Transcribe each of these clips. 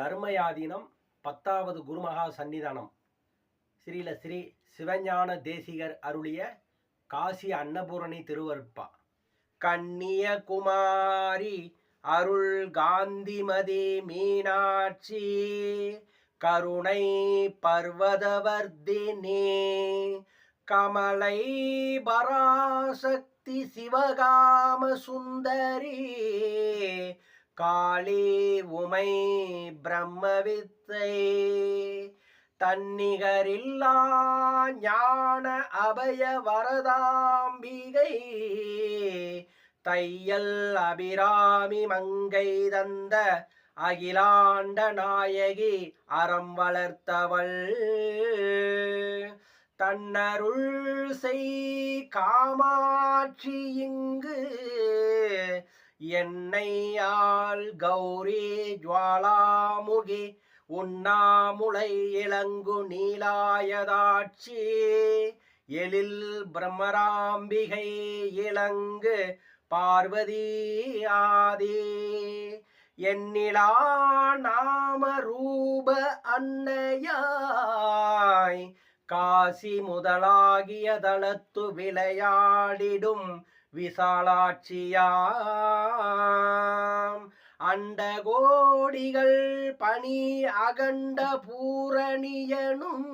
தர்மயாதீனம் 10வது குருமகா சந்நிதானம் ஸ்ரீல ஸ்ரீ சிவஞான தேசிகர் அருளிய காசி அன்னபூரணி திருவருட்பா. கன்னியகுமாரி அருள் காந்திமதி மீனாட்சி கருணை பர்வதவர்தினி கமலை பராசக்தி சிவகாம சுந்தரி காளி உமை பிரம்மவித்தை தன்னிகரில்லா ஞான அபய வரதாம்பிகை தையல் அபிராமி மங்கை தந்த அகிலாண்ட நாயகி அறம் வளர்த்தவள் தன்னருள் செய் காமாட்சி இங்கு என்னையாள் கௌரி ஜுவாலாமுகி உண்ணாமுலை இளங்கு நீலாயதாட்சி எழில் பிரம்மராம்பிகை இளங்கு பார்வதி ஆதி எண்ணிலா நாம ரூப அன்னையாய் காசி முதலாகிய தளத்து விளையாடிடும் விசாலாட்சியாம் அண்டகோடிகள் பணி அகண்ட பூரணியனும்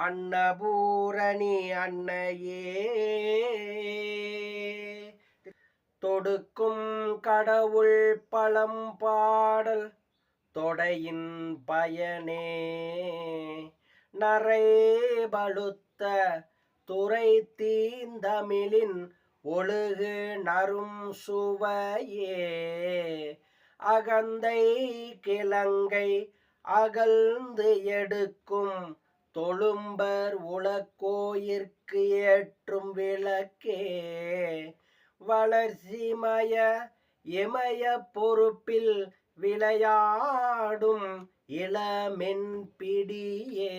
அன்னபூரணி அன்னையே தொடுக்கும் கடவுள் பழம் பாடல் தொடையின் பயனே நரை பழுத்த துறை தீந்தமிழின் ஒழுகு நரும் சுவையே அகந்தை கிழங்கை அகழ்ந்து எடுக்கும் தொழும்பர் உலக்கோயிற்கு ஏற்றும் விளக்கே வளர்ச்சிமய இமய பொறுப்பில் விளையாடும் இளமென் பிடியே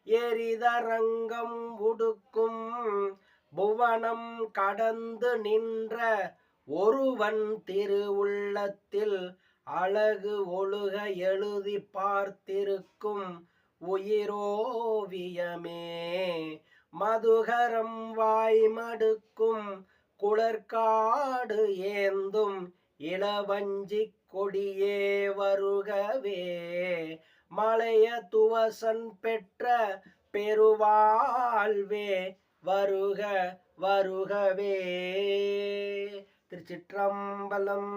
எரிதரங்கம் உடுக்கும் புவனம் கடந்து நின்ற ஒருவன் திருவுள்ளத்தில் அழகு ஒழுக எழுதி பார்த்திருக்கும் உயிரோவியமே மதுகரம் வாய்மடுக்கும் குளர்காடு ஏந்தும் இளவஞ்சி கொடியே வருகவே மலைய துவசன் பெற்ற பெருவாழ்வே வருக வருகவே. திருச்சிற்றம்பலம்.